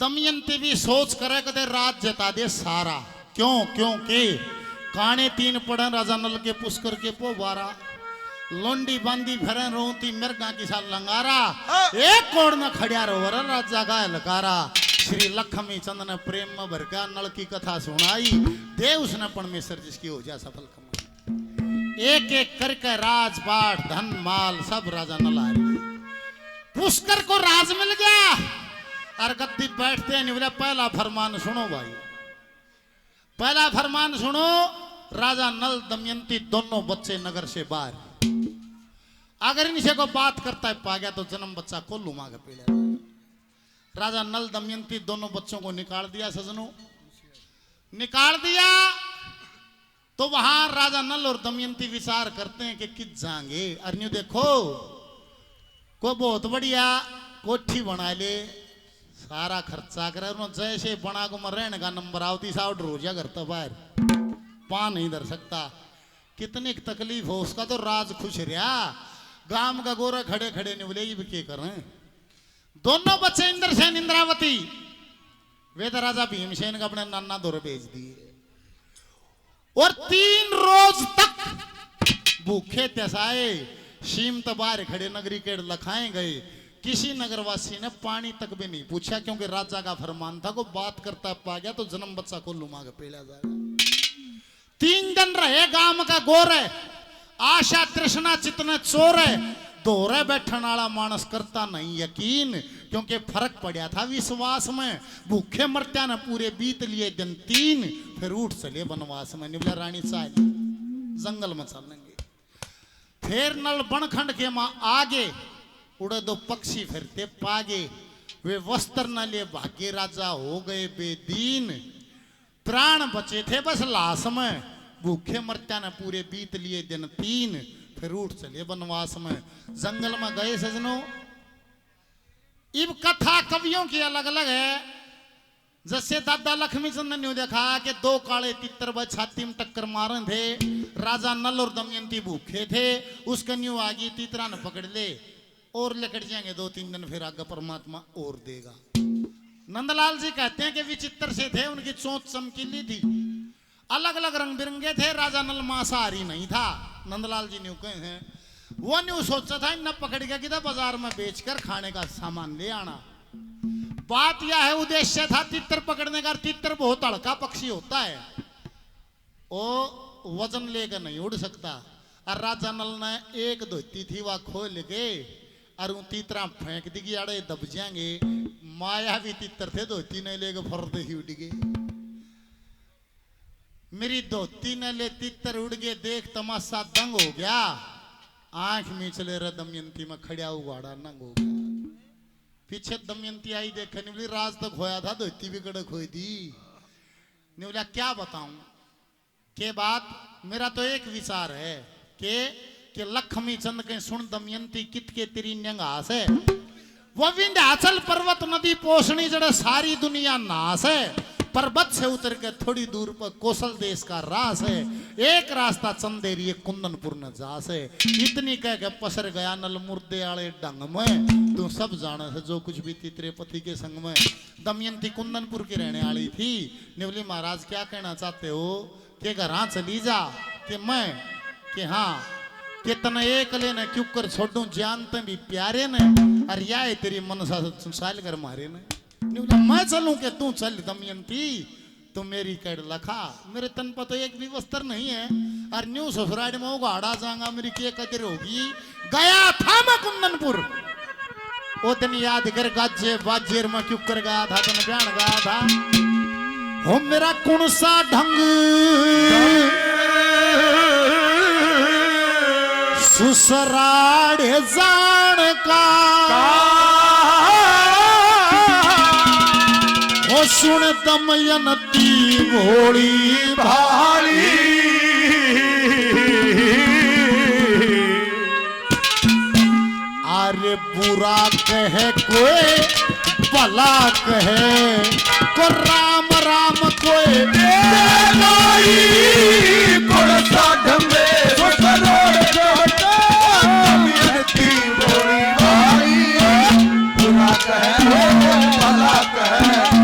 दमयंती भी सोच करे कदे राज जता दे सारा। क्यों? क्योंकि काने तीन पड़े राजा नल के पुष्कर के पोबारा, लोंडी बांधी भरे रोती मिर्गा की साल लंगारा, एक कोड़ न खड़िया रोवर राजा का लकारा। श्री लक्ष्मी चंद ने प्रेम में भर के नल की कथा सुनाई, दे उसने परमेश्वर जिसकी हो जा सफल कमाई। एक एक करके राजपाट धन माल सब राजा नल आ रही। पुष्कर को राज मिल गया और गद्दी बैठते नहीं बोले पहला फरमान सुनो भाई, पहला फरमान सुनो। राजा नल दमयंती दोनों बच्चे नगर से बाहर, अगर इनसे को बात करता है पा गया तो जन्म बच्चा को लुमा के पीड़े। राजा नल दमयंती दोनों बच्चों को निकाल दिया, सजनों निकाल दिया। तो वहां राजा नल और दमयंती विचार करते हैं कि किस जाएंगे। अरे देखो को बहुत बढ़िया कोठी बना ले, सारा खर्चा करे, जैसे बना को मर रहने का नंबर आवती सा रोजा करता बाहर पा नहीं धर सकता। कितनी तकलीफ हो उसका तो राज खुश रहा। गांव का गोरा खड़े खड़े नहीं बोले ये क्या करें। दोनों बच्चे इंद्रसेन इंद्रावती वे तो राजा भीमसेन का अपने नाना दौरे भेज दिए और 3 रोज तक भूखे त्यासाए शीम तबार खड़े नगरी के लखाए गए। किसी नगरवासी ने पानी तक भी नहीं पूछा, क्योंकि राजा का फरमान था को बात करता पा गया तो जन्म बच्चा को लुमा के पेड़ा जाएगा। 3 दिन रहे गांव का गोर है, आशा तृष्णा चितना चोर है, दोहरे बैठन वाला मानस करता नहीं यकीन, क्योंकि फर्क पड़ा था विश्वास में। भूखे मरत्या ने पूरे बीत लिए दिन 3, फिर उठ चले वनवास में। निबला रानी चाल जंगल में चलेंगे। फिर नल बनखंड के मां आगे उड़े 2 पक्षी फिरते पागे, वे वस्त्र न ले भाग्य राजा हो गए बेदीन। प्राण बचे थे बस लाश में, भूखे मरत्या ने पूरे बीत लिए दिन 3, फिर उठ चले वनवास में। जंगल में गए सजनों। इब कथा कवियों की अलग अलग है। जैसे दादा लक्ष्मी चंद ने देखा कि 2 काले तितर व छाती में टक्कर मारे थे। राजा नल और दमयंती भूखे थे, उसके न्यू आगे तितरा ने पकड़ ले और लेकर जाएंगे 2-3 दिन, फिर आगे परमात्मा और देगा। नंदलाल जी कहते हैं कि विचित्र से थे, उनकी चोंच चमकीली थी, अलग अलग रंग बिरंगे थे। राजा नल मांसाहारी नहीं था। नंदलाल जी ने कहे हैं वो न्यू सोचा था न पकड़ के किधर बाजार में बेचकर खाने का सामान ले आना। बात यह है उद्देश्य था तितर पकड़ने का। तितर बहुत हल्का पक्षी होता है, वो वजन लेकर नहीं उड़ सकता। और राजा नल ने एक धोती थी वह खोल के और उन तितरा फेंक दी, अड़े दब जाएंगे। माया भी तितर थे, धोती नहीं लेके फर्द ही उड़ गए। मेरी धोती ने ले तितर उड़ गए, देख तमाशा दंग हो गया। आंख मीचले रे दमयंती में खड़िया उगाड़ा नंग हो गया। पीछे दमयंती आई देखे, नहीं बोली राज तक खोया था, धोती भी कड़क खोई दी। नहीं बोला क्या बताऊं के बात। मेरा तो एक विचार है कि लक्ष्मी चंद के सुन दमयंती कित के तेरी न्यंगास है। वो विंध्याचल पर्वत नदी पोषणी जड़े सारी दुनिया नाश है। पर्वत से उतर के थोड़ी दूर पर कौशल देश का रास है। एक रास्ता चंदेरी एक कुंदनपुर न जास है। इतनी कह के पसर गया नल मुर्दे आले डंग में। तू सब जाने से जो कुछ भी तेरे पति के संग में। दमयंती कुंदनपुर की रहने वाली थी। निवली महाराज क्या कहना चाहते हो कि घर चली जा कि मैं कि हाँ कि तने एक लेने क्यों कर छोड़ू जानते भी प्यारे ने। अरे या तेरी मनसा साल कर मारे ने। मैं चलूं कि तू चल दमयंती, तू मेरी कड़ लखा। मेरे तन पर तो एक भी वस्त्र नहीं है और न्यू ससुराल में उगाड़ा जाऊंगा, मेरी क्या कदर होगी। गया था मैं कुंदनपुर, वो दिन याद कर गाजे बाजेर में क्यों कर गया था, तने बयान गया था। हो मेरा कौन सा ढंग ससुराल जान का, वो सुन दमयंती भोली भाली। अरे बुरा कहे कोई भला कहे को राम राम कोई सा ढंगे दमयंती भोली भाली। बुरा कहे भला कहे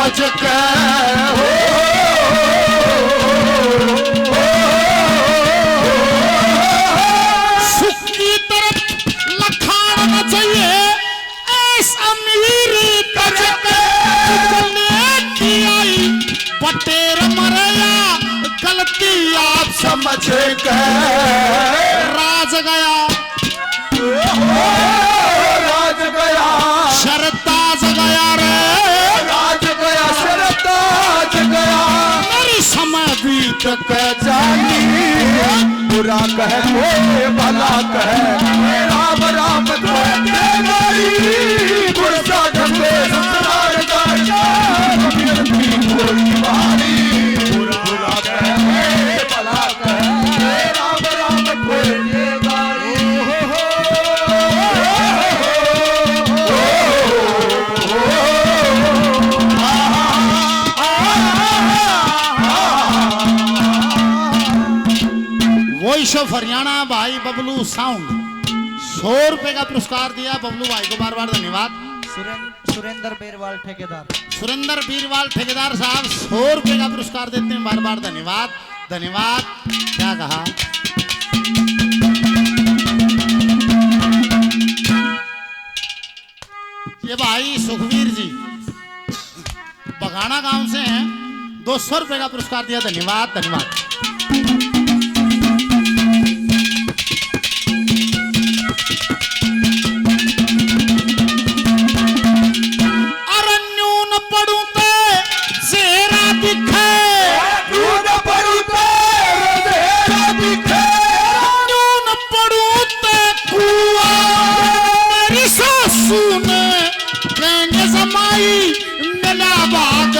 राज के हो सुख की तरफ लखान न चाहिए ऐस अमीरी तज के की आई बटेर मरया गलती आप समझ के राज गया राज गया शरताज गया रे राज गया शरताज गया मेरी समय बीत के जानी बुरा कह कोई भला कह राम राम कोई गुरसा ढंगे ससुराल कोई बारी बुरा कह भला कह राम राम कोई वॉइस ऑफ हरियाणा भाई बबलू साउंड 100 रुपए का पुरस्कार दिया बबलू भाई को बार बार धन्यवाद। सुरेंद्र बेरवाल ठेकेदार सुरेंद्र बीरवाल ठेकेदार साहब 100 रुपए का पुरस्कार देते हैं बार बार धन्यवाद धन्यवाद। क्या कहा ये भाई सुखवीर जी बघाना गांव से हैं 200 रुपए का पुरस्कार दिया धन्यवाद धन्यवाद।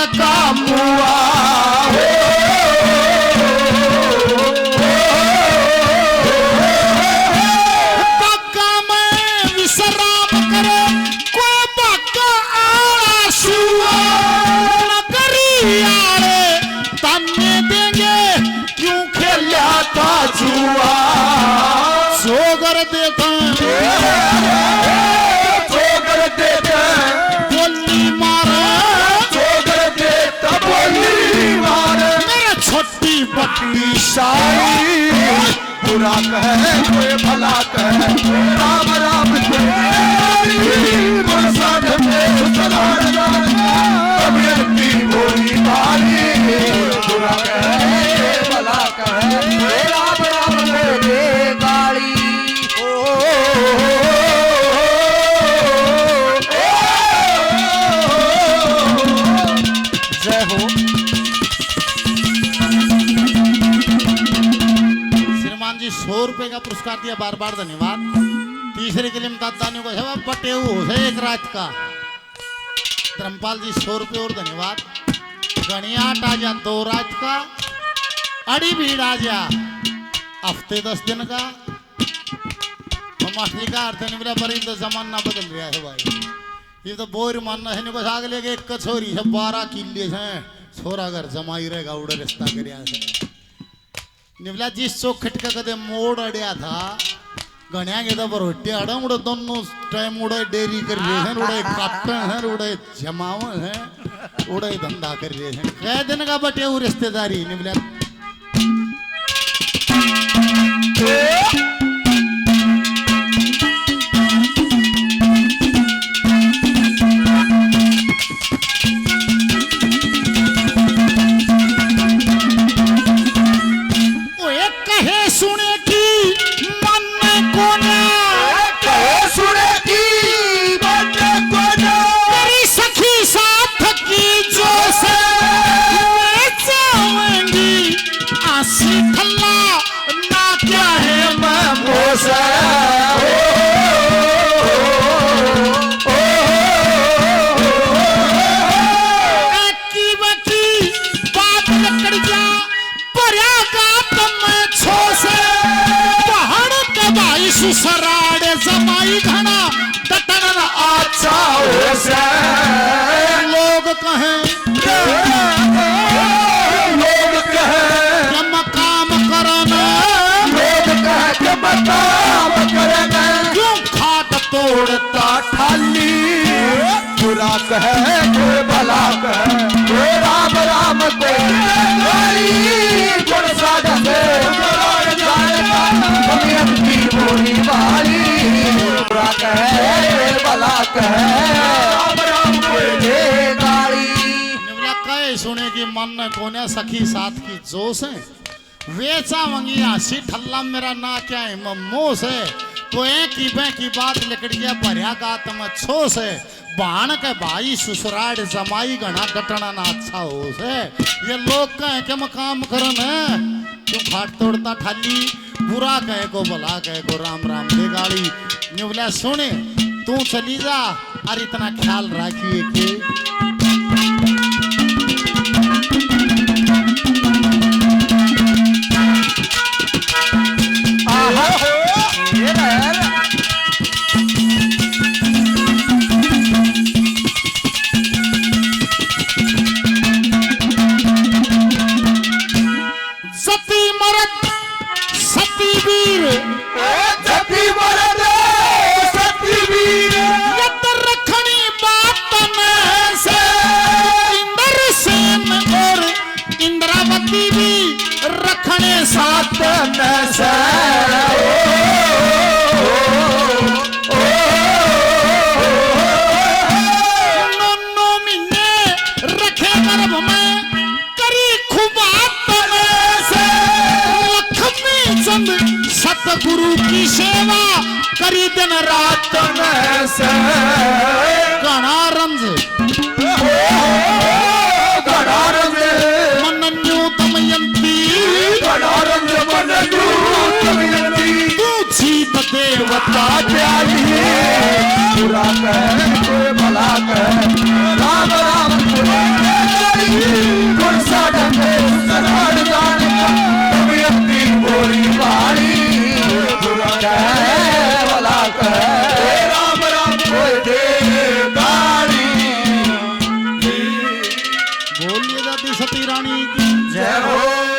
का मुआ बाका में विश्राम करे कोई बाका आड़ा सुआ न करी आड़े तन्ने देंगे क्यों खेला था जुआ सोगर देता जोगर देते बोली मारे मेरा छोटी बट्टी शाही बुरा कह कोई भला कह राम राम की बोली बारी बुरा कह भला कह राम राम गाड़ी जय हो। श्रीमान जी 100 रुपए का पुरस्कार दिया बार बार धन्यवाद। तीसरे के लिए दादानियों को है बटेऊ है एक रात का धर्मपाल जी 100 रुपए और धन्यवाद। गणियाट आ जा 2 रात का अड़ी भीड़ आ जा हफ्ते 10 दिन का मास्टरी का अर्थ नहीं मेरा बड़ी तो जमाना बदल रहा है भाई ये तो बोर मानना है निको साग लेके एक कछोरी है 12 किले हैं छोरा घर जमाई रहेगा उड़े रिश्ता करिया है निवला जिस चौखट का कदे मोड़ अड़िया था गणिया के तो रोटी अड़ा उड़े दोनों टाइम उड़े डेरी कर रहे हैं उड़े काटते हैं उड़े जमाव हैं उड़े धंधा कर रहे हैं कह दिन का बटे वो रिश्तेदारी निवला सराड़े जमाई घना दटन अच्छा हो से लोग कहें जम काम करना लोग कह के काम करना क्यों खाट तोड़ता ठाली बुरा कहे कोई भला कहे कोई राम राम कोई गाली गुण साधे तबीयत की बोली वाली बुरा कहे कोई भला कहे राम राम कोई गाली निवला कहे सुने की मन न कोने सखी साथ की जोश है वेचा वंगी हंसी ठल्ला मेरा ना क्या है ममोस है तो एक की बात लकड़िया भरिया गात में छोस है बाण के भाई ससुराल जमाई घना डटना ना अच्छा हो से ये लोग कहे के मकाम करन है क्यों खाट तोड़ता ठाली बुरा कहे को भला कहे को राम राम दे गाड़ी निवला सुने तू चली जा और इतना ख्याल रखिए कि साथ में से नो महीने रखे गर्भ में करी खुबात में से लक्ष्मी चंद सतगुरु की सेवा करी दिन रात में से घना रंज मनन्यू दमयंती तू जीत देवता प्यारी बुरा कहे कोई भला कहे राम राम गुण साधे सरहद जाने तबीयत की बोली वाली बुरा कहे भला कहे राम राम कोई दे गाली बोलिए दादी सती रानी की जय हो।